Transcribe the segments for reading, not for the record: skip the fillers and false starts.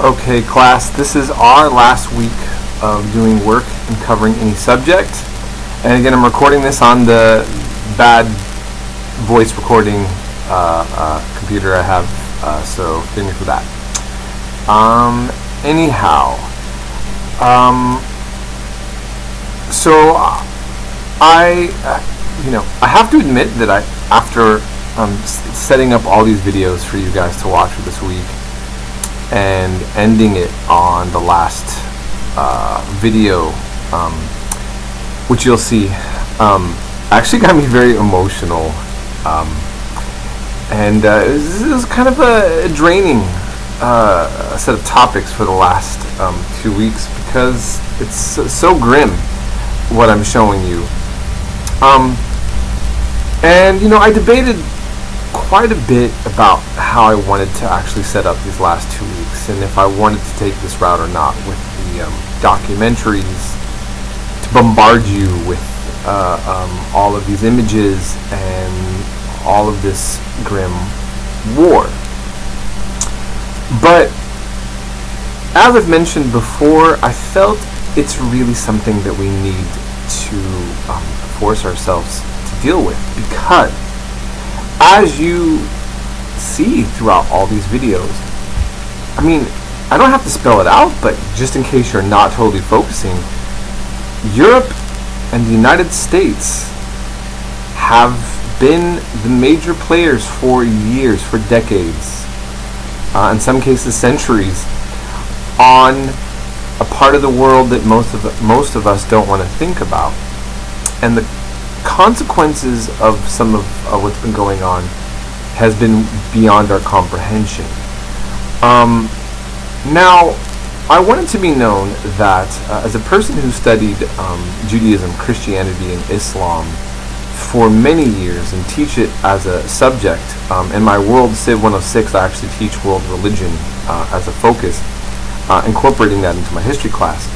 Okay, class, this is our last week of doing work and covering any subject. And again, I'm recording this on the bad voice recording computer I have, so forgive me for that. So I have to admit that after setting up all these videos for you guys to watch for this week and ending it on the last video, which you'll see, actually got me very emotional, and it was kind of a draining set of topics for the last 2 weeks because it's so grim what I'm showing you. And I debated quite a bit about how I wanted to actually set up these last 2 weeks and if I wanted to take this route or not with the documentaries, to bombard you with all of these images and all of this grim war. But as I've mentioned before, I felt it's really something that we need to force ourselves to deal with, because as you see throughout all these videos, I don't have to spell it out, but just in case you're not totally focusing, Europe and the United States have been the major players for years, for decades, in some cases centuries, on a part of the world that most of us don't want to think about. And the consequences of some of what's been going on has been beyond our comprehension. Now, I want it to be known that as a person who studied Judaism, Christianity, and Islam for many years and teach it as a subject, in my World Civ 106 I actually teach world religion as a focus, incorporating that into my history class.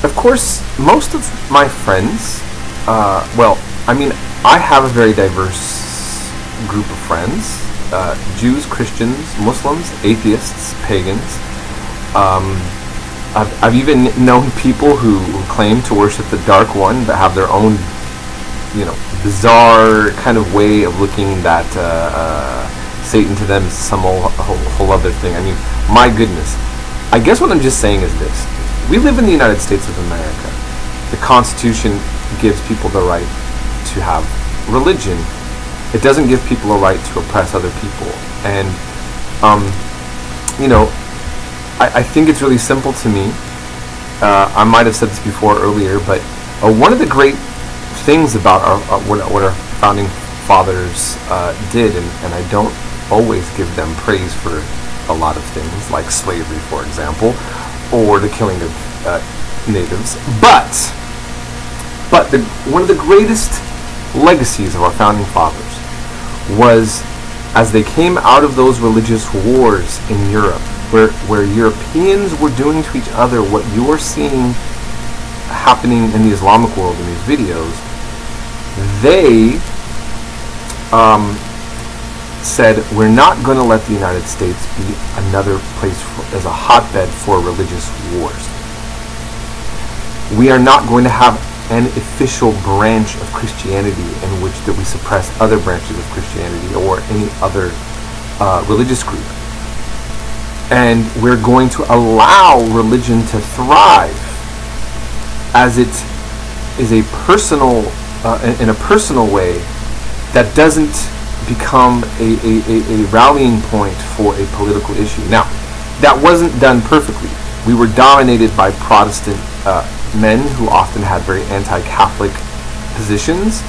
Of course, most of my friends, I have a very diverse group of friends, Jews, Christians, Muslims, atheists, pagans. I've even known people who claim to worship the Dark One but have their own, bizarre kind of way of looking that Satan to them is some whole other thing. My goodness. I guess what I'm just saying is this. We live in the United States of America. The Constitution gives people the right to have religion. It doesn't give people a right to oppress other people. And, I think it's really simple to me. I might have said this before earlier, but one of the great things about what our founding fathers did, and I don't always give them praise for a lot of things, like slavery, for example, or the killing of natives, but one of the greatest legacies of our founding fathers was, as they came out of those religious wars in Europe, where Europeans were doing to each other what you're seeing happening in the Islamic world in these videos, they said, we're not going to let the United States be another place as a hotbed for religious wars. We are not going to have an official branch of Christianity in which that we suppress other branches of Christianity or any other religious group. And we're going to allow religion to thrive as it is a personal, in a personal way that doesn't become a rallying point for a political issue. Now, that wasn't done perfectly. We were dominated by Protestant men who often had very anti-Catholic positions,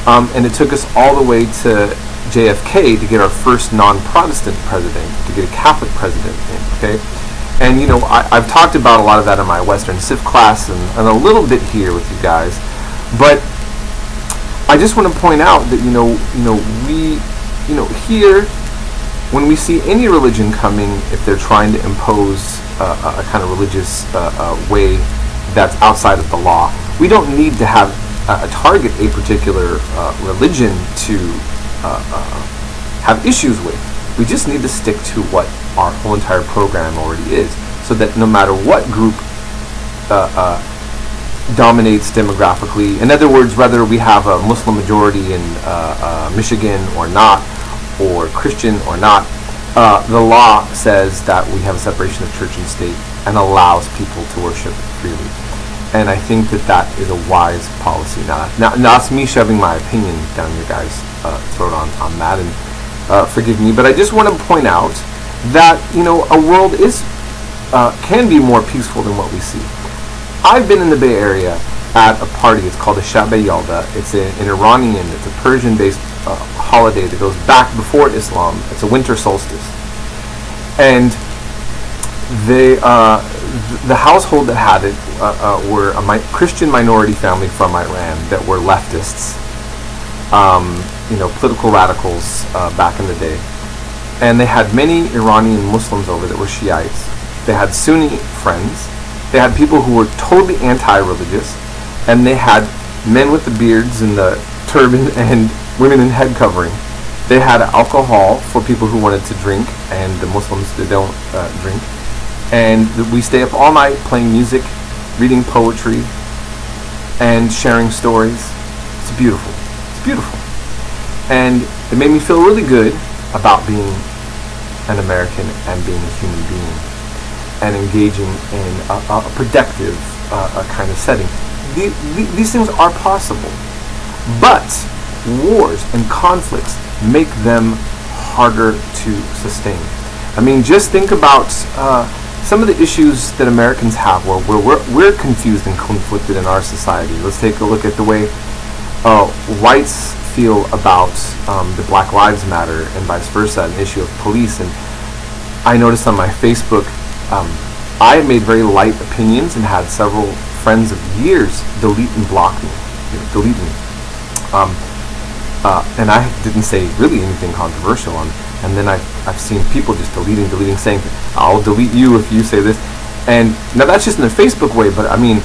and it took us all the way to JFK to get our first non-Protestant president, to get a Catholic president in, okay? And, I've talked about a lot of that in my Western Civ class and a little bit here with you guys, but I just want to point out that, we here, when we see any religion coming, if they're trying to impose a kind of religious way that's outside of the law, we don't need to have target a particular religion to have issues with. We just need to stick to what our whole entire program already is, so that no matter what group dominates demographically, in other words, whether we have a Muslim majority in Michigan or not, or Christian or not, the law says that we have a separation of church and state and allows people to worship freely. And I think that is a wise policy. Now it's me shoving my opinion down your guys' throat on that, and forgive me, but I just want to point out that, a world can be more peaceful than what we see. I've been in the Bay Area at a party. It's called the Shab-e Yalda. It's an Iranian, it's a Persian-based holiday that goes back before Islam. It's a winter solstice. And the household that had it were a Christian minority family from Iran that were leftists, political radicals back in the day. And they had many Iranian Muslims over that were Shiites. They had Sunni friends. They had people who were totally anti-religious. And they had men with the beards and the turban and women in head covering. They had alcohol for people who wanted to drink, and the Muslims that don't drink. And we stay up all night playing music, reading poetry, and sharing stories. It's beautiful. It's beautiful. And it made me feel really good about being an American and being a human being and engaging in a productive kind of setting. These things are possible, but wars and conflicts make them harder to sustain. I mean, just think about some of the issues that Americans have where we're confused and conflicted in our society. Let's take a look at the way whites feel about the Black Lives Matter and vice versa, an issue of police. And I noticed on my Facebook, I made very light opinions and had several friends of years delete and block me, delete me. And I didn't say really anything controversial and then I've seen people just deleting, saying, I'll delete you if you say this. And now that's just in a Facebook way, but I mean,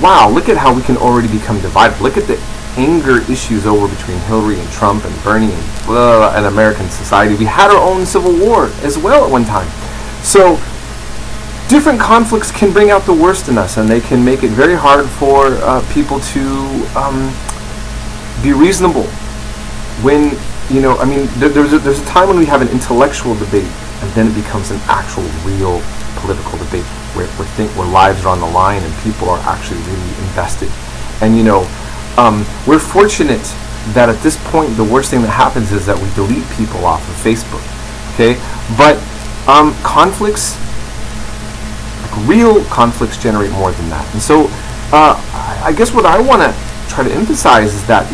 wow, look at how we can already become divided. Look at the anger issues over between Hillary and Trump and Bernie and blah, and American society. We had our own civil war as well at one time. So different conflicts can bring out the worst in us, and they can make it very hard for people to be reasonable. When, there's a time when we have an intellectual debate, and then it becomes an actual, real political debate where lives are on the line and people are actually really invested. And we're fortunate that at this point the worst thing that happens is that we delete people off of Facebook. Okay, but conflicts, like real conflicts, generate more than that. And so I guess what I want to try to emphasize is that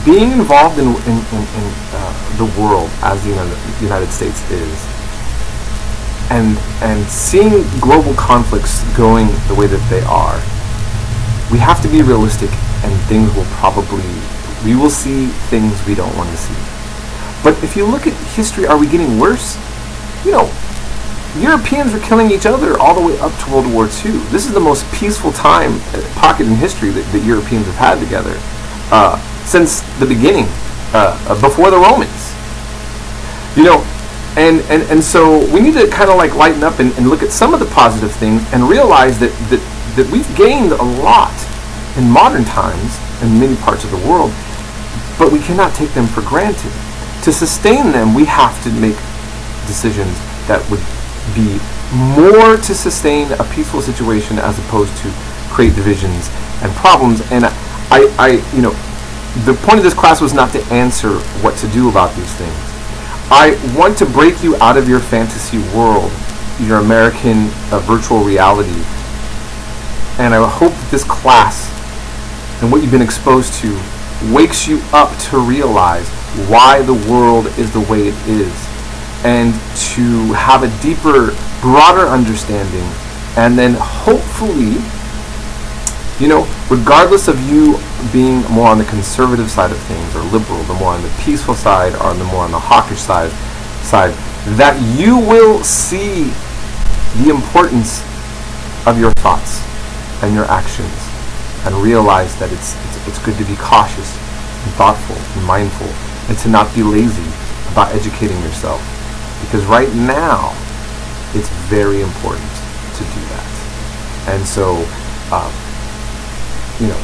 being involved in the world as the United States is, and seeing global conflicts going the way that they are, we have to be realistic, and we will see things we don't want to see. But if you look at history, are we getting worse? Europeans were killing each other all the way up to World War II. This is the most peaceful pocket in history that Europeans have had together since the beginning, before the Romans. And so we need to kind of like lighten up and look at some of the positive things and realize that we've gained a lot in modern times in many parts of the world, but we cannot take them for granted. To sustain them, we have to make decisions that would be more to sustain a peaceful situation as opposed to create divisions and problems. And the point of this class was not to answer what to do about these things. I want to break you out of your fantasy world, your American virtual reality. And I hope that this class and what you've been exposed to wakes you up to realize why the world is the way it is, and to have a deeper, broader understanding. And then hopefully, regardless of you being more on the conservative side of things or liberal, the more on the peaceful side or the more on the hawkish side, that you will see the importance of your thoughts and your actions, and realize that it's good to be cautious and thoughtful and mindful, and to not be lazy about educating yourself, because right now it's very important to do that. And so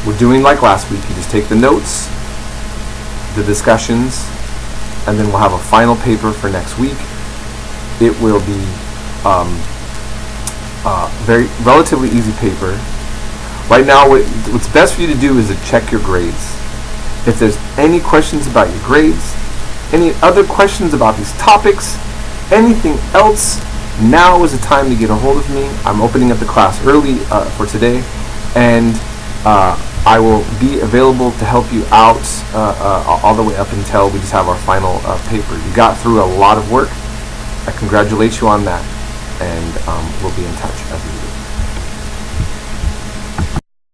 we're doing like last week. You just take the notes, the discussions, and then we'll have a final paper for next week. It will be very relatively easy paper. Right now, what's best for you to do is to check your grades. If there's any questions about your grades, any other questions about these topics, anything else, now is the time to get a hold of me. I'm opening up the class early for today, and I will be available to help you out all the way up until we just have our final paper. You got through a lot of work. I congratulate you on that, and we'll be in touch as